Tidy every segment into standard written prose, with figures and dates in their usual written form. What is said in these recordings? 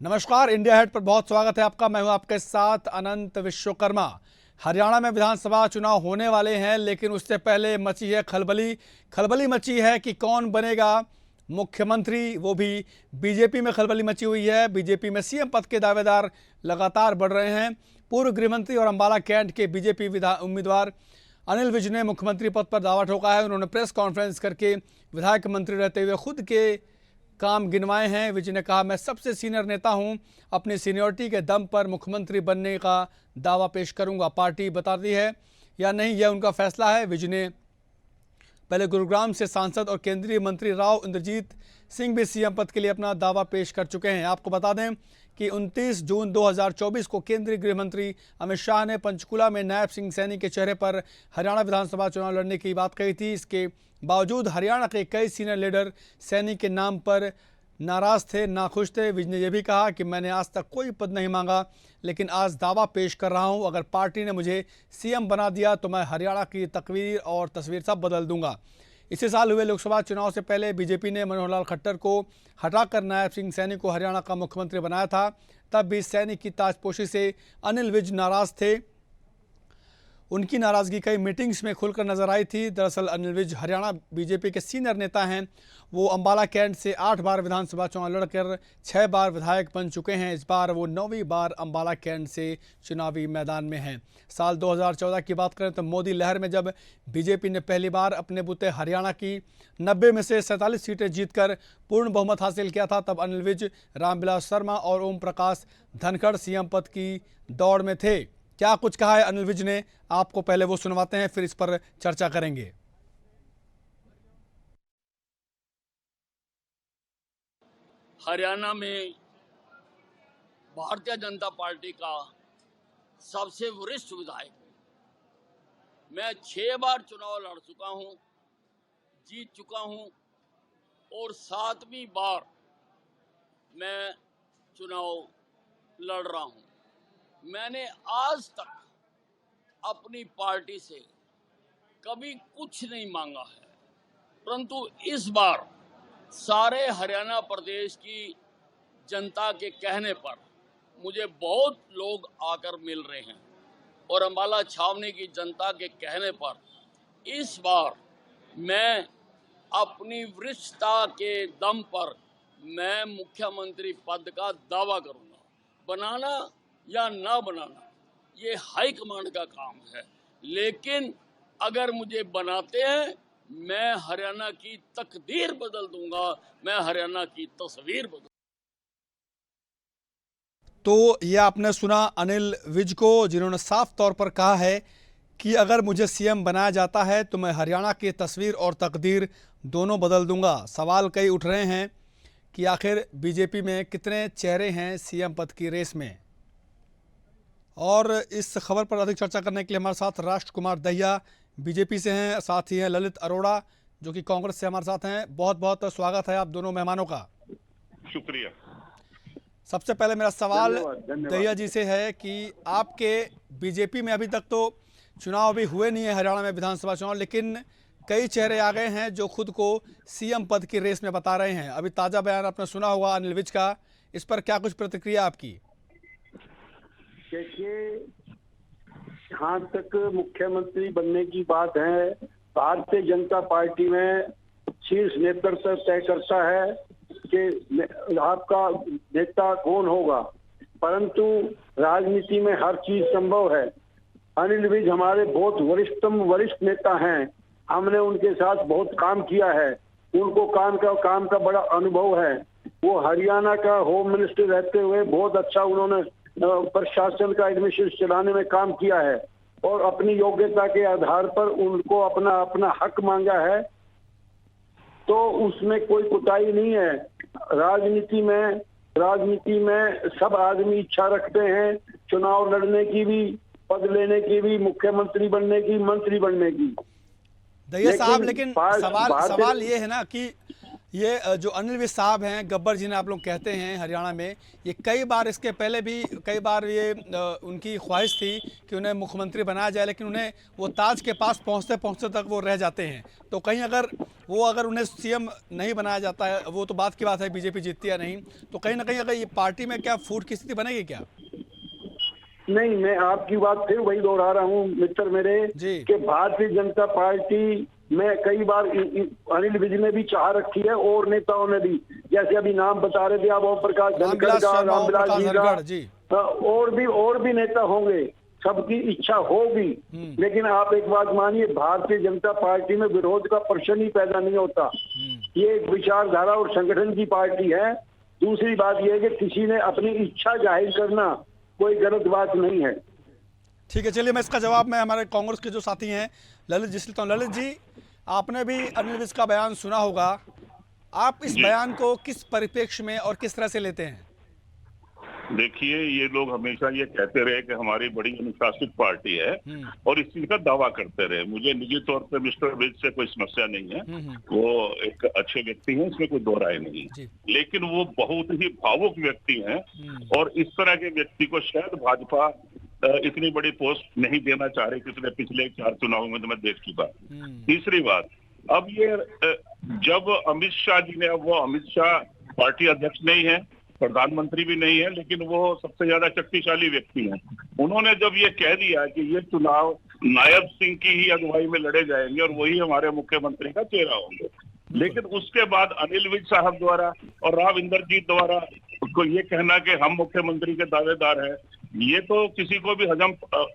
नमस्कार, India head पर बहुत स्वागत है आपका। मैं हूं आपके साथ अनंत विश्वकर्मा। हरियाणा में विधानसभा चुनाव होने वाले हैं, लेकिन उससे पहले मची है खलबली मची है कि कौन बनेगा मुख्यमंत्री। वो भी बीजेपी में खलबली मची हुई है। बीजेपी में सीएम पद के दावेदार लगातार बढ़ रहे हैं। पूर्व गृहमंत्री और अंबाला कैंट के बीजेपी उम्मीदवार अनिल विज ने मुख्यमंत्री पद पर दावा ठोका है। उन्होंने प्रेस कॉन्फ्रेंस करके विधायक मंत्री रहते हुए खुद के काम गिनवाए हैं। विज ने कहा, मैं सबसे सीनियर नेता हूं, अपनी सीनियरिटी के दम पर मुख्यमंत्री बनने का दावा पेश करूंगा। पार्टी बताती है या नहीं, यह उनका फैसला है। विज ने पहले गुरुग्राम से सांसद और केंद्रीय मंत्री राव इंद्रजीत सिंह भी सीएम पद के लिए अपना दावा पेश कर चुके हैं। आपको बता दें कि 29 जून 2024 को केंद्रीय गृह मंत्री अमित शाह ने पंचकुला में नायब सिंह सैनी के चेहरे पर हरियाणा विधानसभा चुनाव लड़ने की बात कही थी। इसके बावजूद हरियाणा के कई सीनियर लीडर सैनी के नाम पर नाराज थे, नाखुश थे। विज ने यह भी कहा कि मैंने आज तक कोई पद नहीं मांगा, लेकिन आज दावा पेश कर रहा हूं, अगर पार्टी ने मुझे सीएम बना दिया तो मैं हरियाणा की तकदीर और तस्वीर सब बदल दूंगा। इसी साल हुए लोकसभा चुनाव से पहले बीजेपी ने मनोहर लाल खट्टर को हटाकर नायब सिंह सैनी को हरियाणा का मुख्यमंत्री बनाया था। तब भी सैनी की ताजपोशी से अनिल विज नाराज थे। उनकी नाराजगी कई मीटिंग्स में खुलकर नजर आई थी। दरअसल अनिल विज हरियाणा बीजेपी के सीनियर नेता हैं। वो अंबाला कैंट से 8 बार विधानसभा चुनाव लड़कर 6 बार विधायक बन चुके हैं। इस बार वो 9वीं बार अंबाला कैंट से चुनावी मैदान में हैं। साल 2014 की बात करें तो मोदी लहर में जब बीजेपी ने पहली बार अपने बूते हरियाणा की 90 में से 47 सीटें जीतकर पूर्ण बहुमत हासिल किया था, तब अनिल विज, रामविलास शर्मा और ओम प्रकाश धनखड़ सीएम पद की दौड़ में थे। क्या कुछ कहा है अनिल विज ने, आपको पहले वो सुनवाते हैं, फिर इस पर चर्चा करेंगे। हरियाणा में भारतीय जनता पार्टी का सबसे वरिष्ठ विधायक हूं। मैं 6 बार चुनाव लड़ चुका हूं, जीत चुका हूं और 7वीं बार मैं चुनाव लड़ रहा हूं। मैंने आज तक अपनी पार्टी से कभी कुछ नहीं मांगा है, परंतु इस बार सारे हरियाणा प्रदेश की जनता के कहने पर मुझे बहुत लोग आकर मिल रहे हैं और अंबाला छावनी की जनता के कहने पर इस बार मैं अपनी वरिष्ठता के दम पर मैं मुख्यमंत्री पद का दावा करूंगा। बनाना या ना बनाना ये हाईकमांड का काम है, लेकिन अगर मुझे बनाते हैं मैं हरियाणा की तकदीर बदल दूंगा, मैं हरियाणा की तस्वीर बदल। तो ये आपने सुना अनिल विज को, जिन्होंने साफ तौर पर कहा है कि अगर मुझे सीएम बनाया जाता है तो मैं हरियाणा की तस्वीर और तकदीर दोनों बदल दूंगा। सवाल कई उठ रहे हैं कि आखिर बीजेपी में कितने चेहरे हैं सीएम पद की रेस में। और इस खबर पर अधिक चर्चा करने के लिए हमारे साथ राष्ट्र कुमार दहिया बीजेपी से हैं, साथ ही हैं ललित अरोड़ा जो कि कांग्रेस से हमारे साथ हैं। बहुत बहुत स्वागत है आप दोनों मेहमानों का। शुक्रिया। सबसे पहले मेरा सवाल दहिया जी से है कि आपके बीजेपी में अभी तक तो चुनाव अभी हुए नहीं है, हरियाणा में विधानसभा चुनाव, लेकिन कई चेहरे आ गए हैं जो खुद को सीएम पद की रेस में बता रहे हैं। अभी ताजा बयान आपने सुना होगा अनिल विज का, इस पर क्या कुछ प्रतिक्रिया आपकी? देखिए, जहाँ तक मुख्यमंत्री बनने की बात है, भारतीय जनता पार्टी में शीर्ष नेतृत्व तय करता है कि आपका नेता कौन होगा, परंतु राजनीति में हर चीज संभव है। अनिल विज हमारे बहुत वरिष्ठ नेता हैं। हमने उनके साथ बहुत काम किया है, उनको काम का बड़ा अनुभव है। वो हरियाणा का होम मिनिस्टर रहते हुए बहुत अच्छा उन्होंने प्रशासन का एडमिनिस्ट्रेशन चलाने में काम किया है और अपनी योग्यता के आधार पर उनको अपना हक मांगा है, तो उसमें कोई कुताही नहीं है। राजनीति में सब आदमी इच्छा रखते हैं चुनाव लड़ने की भी, पद लेने की भी, मुख्यमंत्री बनने की, मंत्री बनने की। दहिया साहब, लेकिन सवाल ये है ना कि ये जो अनिल विज साहब हैं, गब्बर जिन्हें आप लोग कहते हैं हरियाणा में, ये कई बार इसके पहले भी कई बार ये उनकी ख्वाहिश थी कि उन्हें मुख्यमंत्री बनाया जाए, लेकिन उन्हें वो ताज के पास पहुंचते पहुंचते तक वो रह जाते हैं। तो कहीं अगर उन्हें सीएम नहीं बनाया जाता है, वो तो बात की बात है बीजेपी जीतती या नहीं, तो कहीं ना कहीं अगर ये पार्टी में क्या फूट की स्थिति बनेगी क्या? नहीं, मैं आपकी बात फिर वही दोहरा रहा हूँ मित्र मेरे, जी। कि भारतीय जनता पार्टी में कई बार अनिल विज ने भी चाह रखी है और नेताओं ने भी, जैसे अभी नाम बता रहे थे आप, ओम प्रकाश धनखड़ का, रामविलास जी का, और भी नेता होंगे, सबकी इच्छा होगी। लेकिन आप एक बात मानिए, भारतीय जनता पार्टी में विरोध का प्रश्न ही पैदा नहीं होता। ये एक विचारधारा और संगठन की पार्टी है। दूसरी बात यह है कि किसी ने अपनी इच्छा जाहिर करना कोई गलत बात नहीं है। ठीक है, चलिए मैं इसका जवाब मैं हमारे कांग्रेस के जो साथी हैं ललित जी से लेता हूं। ललित जी, आपने भी अनिल विज का बयान सुना होगा, आप इस बयान को किस परिप्रेक्ष्य में और किस तरह से लेते हैं? देखिए, ये लोग हमेशा ये कहते रहे कि हमारी बड़ी अनुशासित पार्टी है और इस चीज का दावा करते रहे। मुझे निजी तौर पे मिस्टर विज से कोई समस्या नहीं है, वो एक अच्छे व्यक्ति हैं, इसमें कोई दो राय नहीं है। लेकिन वो बहुत ही भावुक व्यक्ति हैं और इस तरह के व्यक्ति को शायद भाजपा इतनी बड़ी पोस्ट नहीं देना चाह रही, पिछले 4 चुनावों में तो मैं देख चुका। तीसरी बात, अब ये जब अमित शाह जी ने, अब वो अमित शाह पार्टी अध्यक्ष नहीं है, प्रधानमंत्री भी नहीं है, लेकिन वो सबसे ज्यादा शक्तिशाली व्यक्ति हैं। उन्होंने जब ये कह दिया कि ये चुनाव नायब सिंह की ही अगुवाई में लड़े जाएंगे और वही हमारे मुख्यमंत्री का चेहरा होंगे, लेकिन उसके बाद अनिल विज साहब द्वारा और राव इंद्रजीत द्वारा को ये कहना कि हम मुख्यमंत्री के दावेदार हैं, ये तो किसी को भी हजम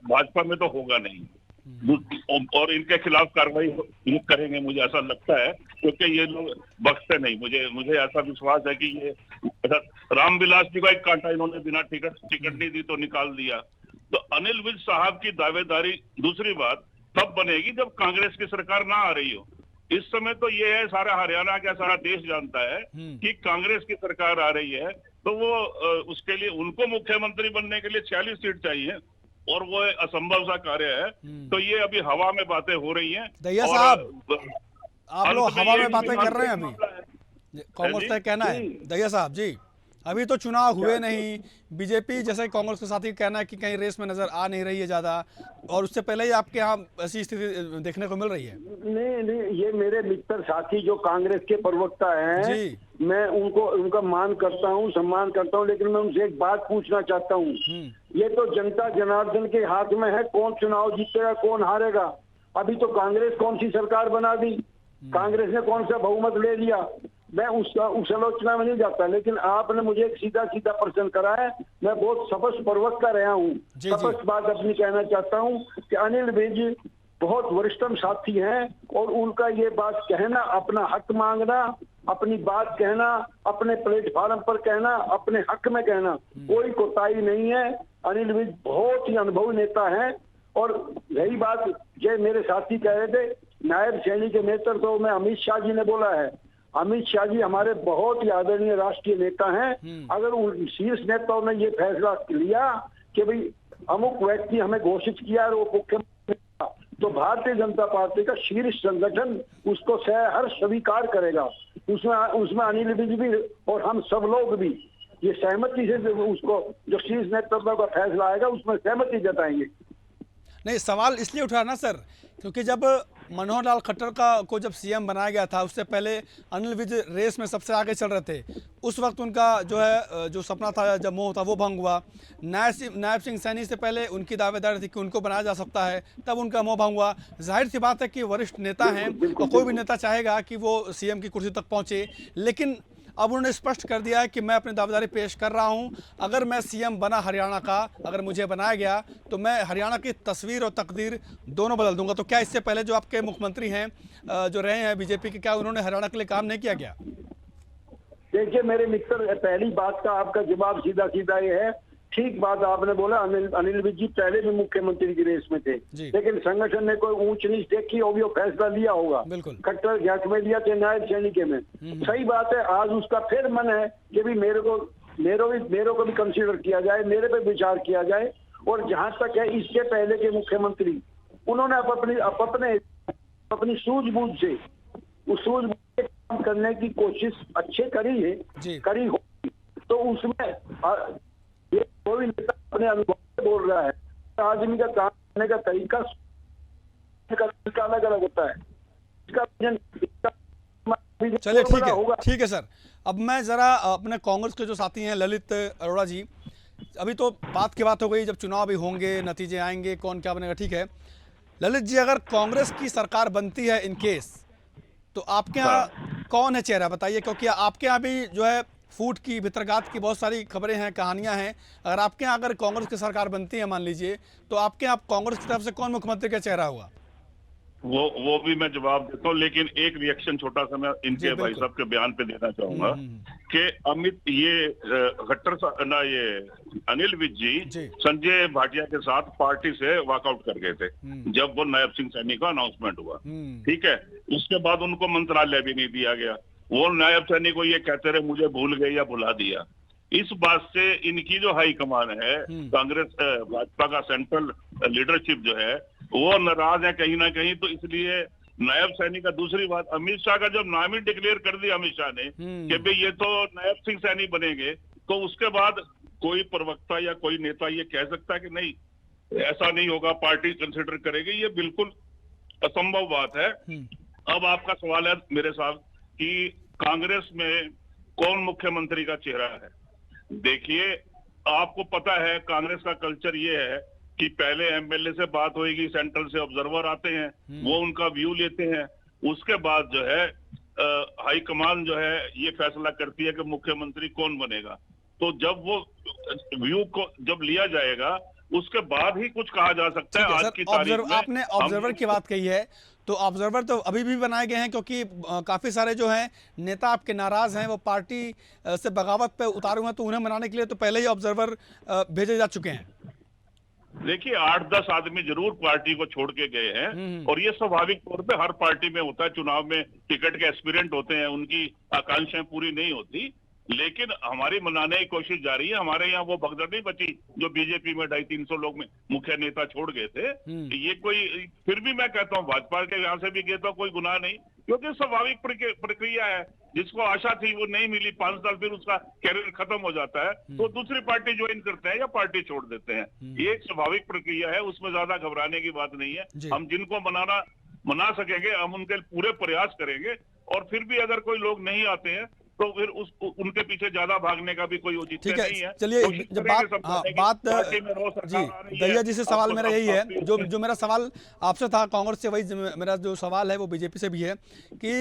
भाजपा में तो होगा नहीं, और इनके खिलाफ कार्रवाई ये करेंगे, मुझे ऐसा लगता है, क्योंकि ये लोग बख्शते नहीं। मुझे ऐसा विश्वास है कि ये रामविलास जी का एक कांटा इन्होंने बिना टिकट नहीं दी तो निकाल दिया। तो अनिल विज साहब की दावेदारी, दूसरी बात, तब बनेगी जब कांग्रेस की सरकार ना आ रही हो। इस समय तो ये है, सारा हरियाणा का सारा देश जानता है कि कांग्रेस की सरकार आ रही है, तो वो उसके लिए उनको मुख्यमंत्री बनने के लिए 46 सीट चाहिए और वो असंभव सा कार्य है। तो ये अभी हवा में बातें हो रही हैं। दैया साहब, आप लोग हवा में बातें कर रहे हैं अभी, कांग्रेस का कहना है। दैया साहब जी, अभी तो चुनाव हुए नहीं, बीजेपी जैसे कांग्रेस के साथी कहना है कि कहीं रेस में नजर आ नहीं रही है ज्यादा, और उससे पहले ही आपके यहाँ ऐसी स्थिति देखने को मिल रही है। नहीं, ये मेरे मित्र साथी जो कांग्रेस के प्रवक्ता हैं, मैं उनका मान करता हूँ, सम्मान करता हूँ, लेकिन मैं उनसे एक बात पूछना चाहता हूँ। ये तो जनता जनार्दन के हाथ में है, कौन चुनाव जीतेगा कौन हारेगा। अभी तो कांग्रेस कौन सी सरकार बना दी, कांग्रेस ने कौन सा बहुमत ले लिया, मैं उस आलोचना में नहीं जाता। लेकिन आपने मुझे एक सीधा प्रश्न करा है, मैं बहुत स्पष्ट प्रवक्ता रहा हूँ, स्पष्ट बात अपनी कहना चाहता हूँ कि अनिल विज बहुत वरिष्ठतम साथी हैं और उनका ये बात कहना, अपना हक मांगना, अपनी बात कहना, अपने प्लेटफॉर्म पर कहना, अपने हक में कहना, कोई कोताही नहीं है। अनिल विज बहुत ही अनुभवी नेता है। और यही बात जो मेरे साथी कह रहे थे, नायब सैनी के नेतृत्व में अमित शाह जी ने बोला है। अमित शाह जी हमारे बहुत ही आदरणीय राष्ट्रीय नेता हैं। अगर उन शीर्ष नेताओं ने ये फैसला लिया कि भाई अमुक व्यक्ति हमें घोषित किया और वो मुख्यमंत्री, तो भारतीय जनता पार्टी का शीर्ष संगठन उसको सहर्ष स्वीकार करेगा। उसमें अनिल विज भी और हम सब लोग भी ये सहमति से उसको, जो शीर्ष नेतृत्व का फैसला आएगा उसमें सहमति जताएंगे। नहीं, सवाल इसलिए उठा ना सर, क्योंकि जब मनोहर लाल खट्टर को जब सीएम बनाया गया था, उससे पहले अनिल विज रेस में सबसे आगे चल रहे थे। उस वक्त उनका जो सपना था, जब मोह था, वो भंग हुआ। नायब सिंह सैनी से पहले उनकी दावेदारी थी कि उनको बनाया जा सकता है, तब उनका मोह भंग हुआ। जाहिर सी बात है कि वरिष्ठ नेता हैं और कोई भी नेता चाहेगा कि वो सीएम की कुर्सी तक पहुंचे, लेकिन अब उन्होंने स्पष्ट कर दिया है कि मैं अपनी दावेदारी पेश कर रहा हूं। अगर मैं सीएम बना हरियाणा का, अगर मुझे बनाया गया, तो मैं हरियाणा की तस्वीर और तकदीर दोनों बदल दूंगा। तो क्या इससे पहले जो आपके मुख्यमंत्री हैं, जो रहे हैं बीजेपी के, क्या उन्होंने हरियाणा के लिए काम नहीं किया गया? देखिए मेरे मित्र, पहली बात का आपका जवाब सीधा ये है, ठीक बात आपने बोला। अनिल विज जी पहले भी मुख्यमंत्री की रेस में थे, लेकिन संगठन ने कोई ऊंच नीच देखी होगी, वो फैसला लिया होगा। खट्टर गैस में लिया थे, नायब सैनिक में। सही बात है, आज उसका फिर मन है कि भी मेरे को भी कंसीडर किया जाए, मेरे पे विचार किया जाए। और जहां तक है, इसके पहले के मुख्यमंत्री, उन्होंने अपनी सूझबूझ से उस सूझबूझ काम करने की कोशिश अच्छे करी है, जी। करी हो, तो उसमें ये कोई नेता अपने अनुभव से बोल रहा है। आदमी का काम करने का तरीका अलग अलग होता है। चलिए ठीक है सर। अब मैं जरा अपने कांग्रेस के जो साथी हैं ललित अरोड़ा जी, अभी तो बात की बात हो गई, जब चुनाव भी होंगे नतीजे आएंगे कौन क्या बनेगा, ठीक है। ललित जी, अगर कांग्रेस की सरकार बनती है इन केस, तो आपके यहाँ कौन है चेहरा बताइए, क्योंकि आपके यहाँ भी जो है फूट की भितरगात की बहुत सारी खबरें हैं, कहानियां हैं। अगर आपके यहाँ अगर कांग्रेस की सरकार बनती है मान लीजिए, तो आपके यहाँ कांग्रेस की तरफ से कौन मुख्यमंत्री का चेहरा होगा? वो भी मैं जवाब देता हूँ, लेकिन एक रिएक्शन छोटा सा मैं इनके भाई साहब के बयान पे देना चाहूंगा कि अमित ये अनिल विज जी संजय भाटिया के साथ पार्टी से वॉकआउट कर गए थे जब वो नायब सिंह सैनी का अनाउंसमेंट हुआ, ठीक है। उसके बाद उनको मंत्रालय भी नहीं दिया गया। वो नायब सैनी को ये कहते रहे मुझे भूल गए या भुला दिया। इस बात से इनकी जो हाई कमान है, कांग्रेस भाजपा का सेंट्रल लीडरशिप जो है वो नाराज है कहीं ना कहीं। तो इसलिए नायब सैनी का, दूसरी बात, अमित शाह का जब नाम ही डिक्लेयर कर दिया अमित शाह ने कि भाई ये तो नायब सिंह सैनी बनेंगे, तो उसके बाद कोई प्रवक्ता या कोई नेता ये कह सकता है कि नहीं ऐसा नहीं होगा, पार्टी कंसिडर करेगी, ये बिल्कुल असंभव बात है। अब आपका सवाल है मेरे साथ कि कांग्रेस में कौन मुख्यमंत्री का चेहरा है। देखिए, आपको पता है कांग्रेस का कल्चर ये है कि पहले एमएलए से बात होगी, सेंट्रल से ऑब्जर्वर आते हैं, वो उनका व्यू लेते हैं, उसके बाद जो है हाईकमान जो है ये फैसला करती है कि मुख्यमंत्री कौन बनेगा। तो जब वो व्यू को जब लिया जाएगा उसके बाद ही कुछ कहा जा सकता है। आज की तारीख में आपने ऑब्जर्वर की बात कही है, तो ऑब्जर्वर तो अभी भी बनाए गए हैं, क्योंकि काफी सारे जो हैं नेता आपके नाराज हैं, वो पार्टी से बगावत पे उतारे हुए हैं, तो उन्हें मनाने के लिए तो पहले ही ऑब्जर्वर भेजे जा चुके हैं। देखिए, 8-10 आदमी जरूर पार्टी को छोड़ के गए हैं और ये स्वाभाविक तौर पे हर पार्टी में होता है। चुनाव में टिकट के एस्पिरेंट होते हैं, उनकी आकांक्षाएं पूरी नहीं होती, लेकिन हमारी मनाने की कोशिश जारी है। हमारे यहाँ वो भगदड़ नहीं बची जो बीजेपी में 250-300 लोग में मुख्य नेता छोड़ गए थे। ये कोई, फिर भी मैं कहता हूँ भाजपा के यहाँ से भी गए तो कोई गुनाह नहीं, क्योंकि स्वाभाविक प्रक्रिया है। जिसको आशा थी वो नहीं मिली, 5 साल फिर उसका कैरियर खत्म हो जाता है, तो दूसरी पार्टी ज्वाइन करते हैं या पार्टी छोड़ देते हैं। ये एक स्वाभाविक प्रक्रिया है, उसमें ज्यादा घबराने की बात नहीं है। हम जिनको मना सकेंगे हम उनके पूरे प्रयास करेंगे, और फिर भी अगर कोई लोग नहीं आते हैं तो फिर उनके पीछे ज्यादा भागने का भी कोई उचित नहीं है। चलिए, जब बात जी दहिया जी से सवाल मेरा यही है, जो मेरा सवाल आपसे था कांग्रेस से, वही मेरा जो सवाल है वो बीजेपी से भी है कि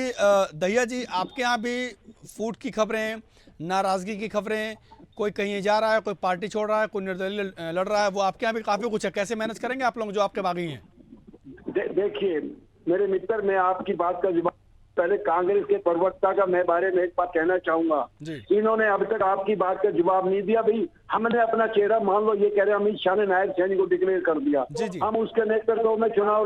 दहिया जी, आपके यहाँ भी फूट की खबरें, नाराजगी की खबरें, कोई कहीं जा रहा है, कोई पार्टी छोड़ रहा है, कोई निर्दलीय लड़ रहा है, वो आपके यहाँ भी काफी कुछ है। कैसे मैनेज करेंगे आप लोग जो आपके बागी हैं? देखिए मेरे मित्र, मैं आपकी बात का जवाब, पहले कांग्रेस के प्रवक्ता का मैं बारे में एक बात कहना चाहूंगा। इन्होंने अब तक आपकी बात का जवाब नहीं दिया। भाई हमने अपना चेहरा, मान लो ये कह रहे हैं अमित शाह ने नायब सैनी को डिक्लेयर कर दिया, हम उसके नेतृत्व में चुनाव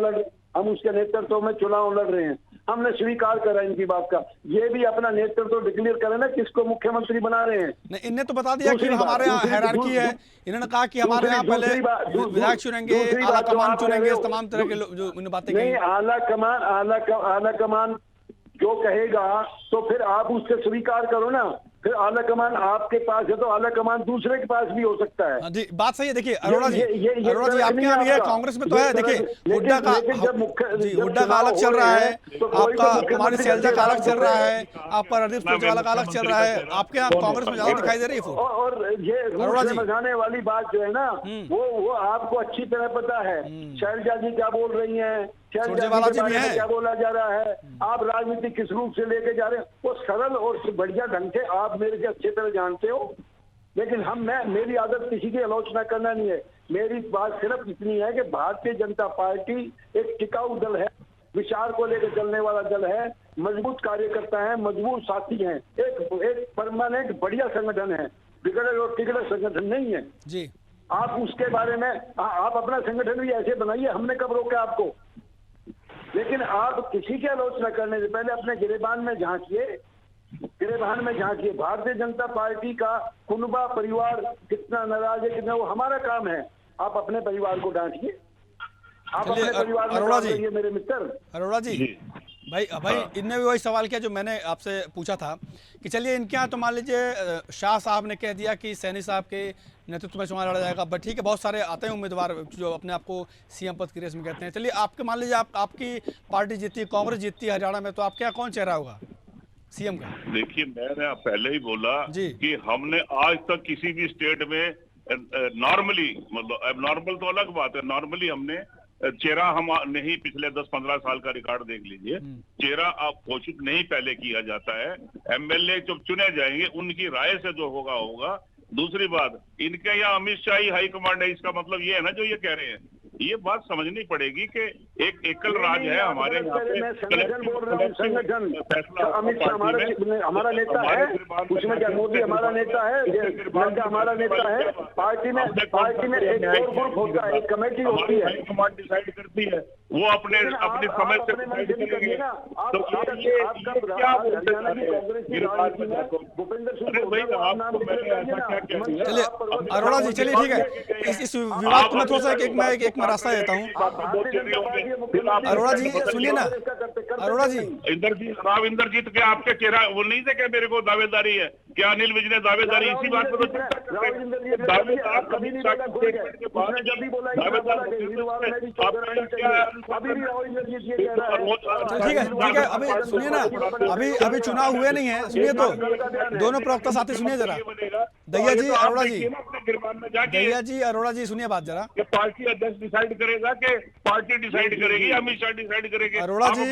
लड़ रहे हैं, हमने स्वीकार करा इनकी बात का। ये भी अपना नेतृत्व डिक्लेयर करें ना, किसको मुख्यमंत्री बना रहे हैं। नहीं, इन्हें तो बता दिया कि हमारे यहाँ हायरार्की है। इन्होंने कहा कि हमारे यहाँ पहले विधायक चुनेंगे, आला कमान चुनेंगे, इस तमाम तरह के जो बातें कही। नहीं, आला कमान जो कहेगा तो फिर आप उससे स्वीकार करो ना। फिर आला कमान आपके पास है तो आला कमान दूसरे के पास भी हो सकता है। जी, बात सही है। देखिए अरोड़ा जी, आपके यहाँ भी है, कांग्रेस में तो है। देखिए हुड्डा का अलग चल रहा है, आपका कुमारी सैलजा का अलग चल रहा है, आपका रणदीप सुरजेवाला का अलग चल रहा है, आपके यहाँ कांग्रेस में ज्यादा दिखाई दे रही है। और ये समझाने वाली बात जो है ना, वो आपको अच्छी तरह पता है। शैलजा जी क्या बोल रही है, सुरजेवाला जी भी हैं, क्या बोला जा रहा है, आप राजनीति किस रूप से लेके जा रहे हैं, वो सरल और बढ़िया ढंग से आप मेरे से अच्छी तरह जानते हो। लेकिन मेरी आदत किसी की आलोचना करना नहीं है। मेरी बात सिर्फ इतनी है कि भारतीय जनता पार्टी एक टिकाऊ दल है, विचार को लेकर चलने वाला दल है, मजबूत कार्यकर्ता है, मजबूत साथी हैं, एक परमानेंट बढ़िया संगठन है, बिगड़े और टिकड़े संगठन नहीं है जी। आप उसके बारे में आप अपना संगठन भी ऐसे बनाइए, हमने कब रोका आपको। लेकिन आप किसी की आलोचना करने से पहले अपने गिरेबान में झांकिए। भारतीय जनता पार्टी का कुनबा परिवार कितना नाराज है, कितना, वो हमारा काम है। आप अपने परिवार को डांटिए, आप अपने परिवार में काम करिए मेरे मित्र। अरोड़ा जी, भाई भाई हाँ। इनने भी वही सवाल किया जो मैंने आपसे पूछा था कि चलिए इनके यहाँ तो मान लीजिए शाह साहब ने कह दिया कि सैनी साहब के नेतृत्व में चुनाव लड़ा जाएगा, बट ठीक है बहुत सारे आते हैं उम्मीदवार जो अपने आप को सीएम पद की रेस में कहते हैं। चलिए आपके मान लीजिए आपकी पार्टी जीतती है, कांग्रेस जीतती है हरियाणा में, तो आपके यहाँ कौन चेहरा होगा सीएम का? देखिए मैंने पहले ही बोला जी। कि हमने आज तक किसी भी स्टेट में नॉर्मली, मतलब अब नॉर्मल तो अलग बात है, नॉर्मली हमने चेहरा हम नहीं, पिछले 10-15 साल का रिकॉर्ड देख लीजिए, चेहरा आप घोषित नहीं पहले किया जाता है। एमएलए जब चुने जाएंगे उनकी राय से जो होगा होगा। दूसरी बात, इनके यहाँ अमित शाह ही हाई कमांड है, इसका मतलब ये है ना जो ये कह रहे हैं, ये बात समझनी पड़ेगी कि एक एकल राज है हमारे यहाँ पे। मैं संगठन बोल रहा हूँ, संगठन। अमित शाह हमारा नेता है, उसमें क्या मोदी हमारा नेता है, नड्डा हमारा नेता है। पार्टी में एक कोर ग्रुप होता है, एक कमेटी होती है, कमांड डिसाइड करती है, वो अपने समय से डिसाइड करेंगे। तो भूपेंद्र चलिए अरोड़ा जी, चलिए ठीक है, इस विवाद को मैं थोड़ा सा एक मैं रास्ता देता हूँ। अरोड़ा जी सुनिए ना, अरोड़ा जी। इंद्रजीत के आपके चेहरा वो नहीं थे क्या मेरे को दावेदारी है क्या? अनिल विज ने दावेदारी इसी बात पर ठीक है अभी सुनिए ना, अभी चुनाव हुए नहीं है, सुनिए तो दोनों प्रवक्ता साथी सुनिए जरा। दैया जी अरोड़ा जी, दैया जी अरोड़ा जी सुनिए बात जरा। पार्टी अध्यक्ष डिसाइड करेगा कि पार्टी डिसाइड करेगी, अमित शाह डिसाइड करेंगे? अरोड़ा जी,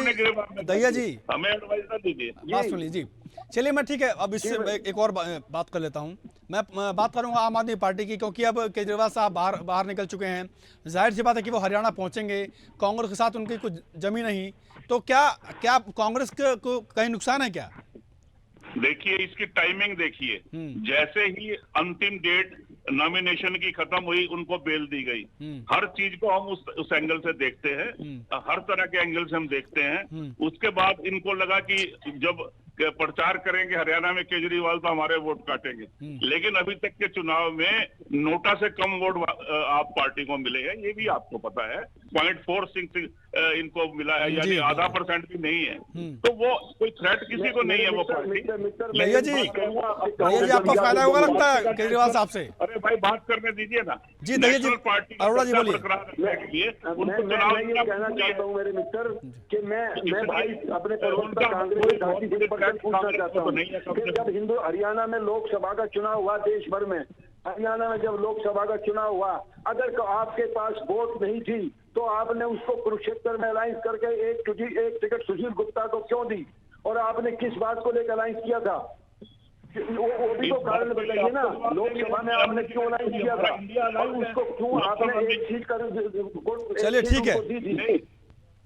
दैया जी हमें एडवाइस ना दीजिए। बात सुन लीजिए। चलिए मैं ठीक है, अब इससे एक और बात कर लेता हूँ। मैं बात करूंगा आम आदमी पार्टी की, क्योंकि अब केजरीवाल साहब बाहर निकल चुके हैं। जाहिर सी बात है कि वो हरियाणा पहुंचेंगे, कांग्रेस के साथ उनकी कुछ जमी नहीं, तो क्या कांग्रेस को कहीं नुकसान है क्या? देखिए इसकी टाइमिंग देखिए, जैसे ही अंतिम डेट नॉमिनेशन की खत्म हुई उनको बेल दी गई। हर चीज को हम उस एंगल से देखते हैं, हर तरह के एंगल से हम देखते हैं। उसके बाद इनको लगा कि जब प्रचार करेंगे हरियाणा में केजरीवाल तो हमारे वोट काटेंगे, लेकिन अभी तक के चुनाव में नोटा से कम वोट आप पार्टी को मिले हैं, ये भी आपको पता है। 0.46 इनको मिला है, यानी आधा % भी नहीं है। तो वो कोई थ्रेट किसी को नहीं है वो पार्टी। भैया जी आपका फायदा होगा लगता है केजरीवाल साहब से? अरे भाई बात करने दीजिए ना जी। दैया जी, पार्टी अरोड़ा जी बोलिए। मैं ये कहना चाहता हूँ मेरे मित्र कि मैं भाई अपने कांग्रेस पूछना चाहता हूँ कि जब हरियाणा में लोकसभा का चुनाव हुआ, देश भर में हरियाणा में जब लोकसभा का चुनाव हुआ, अगर आपके पास वोट नहीं थी तो आपने उसको कुरुक्षेत्र में अलायंस करके एक टिकट सुशील गुप्ता को क्यों दी, और आपने किस बात को लेकर अलायंस किया था? वो भी तो कारण बताइए ना। लोकसभा में आपने क्यों अलायंस किया था, और उसको क्यों आपने एक सीट कर? चलिए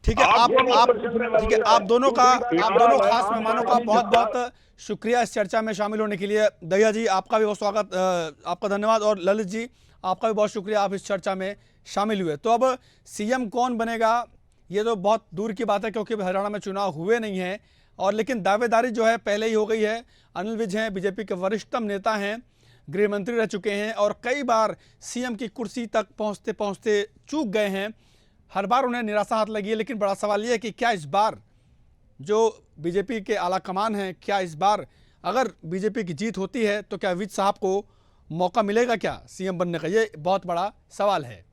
ठीक है, आप दोनों खास मेहमानों का बहुत बहुत शुक्रिया इस चर्चा में शामिल होने के लिए। दैया जी आपका भी बहुत स्वागत, आपका धन्यवाद, और ललित जी आपका भी बहुत शुक्रिया, आप इस चर्चा में शामिल हुए। तो अब सीएम कौन बनेगा ये तो बहुत दूर की बात है, क्योंकि हरियाणा में चुनाव हुए नहीं हैं, और लेकिन दावेदारी जो है पहले ही हो गई है। अनिल विज हैं, बीजेपी के वरिष्ठतम नेता हैं, गृह मंत्री रह चुके हैं, और कई बार सीएम की कुर्सी तक पहुँचते पहुँचते चूक गए हैं। हर बार उन्हें निराशा हाथ लगी है, लेकिन बड़ा सवाल ये है कि क्या इस बार जो बीजेपी के आला कमान हैं, क्या इस बार अगर बीजेपी की जीत होती है तो क्या विज साहब को मौका मिलेगा क्या सीएम बनने का? ये बहुत बड़ा सवाल है।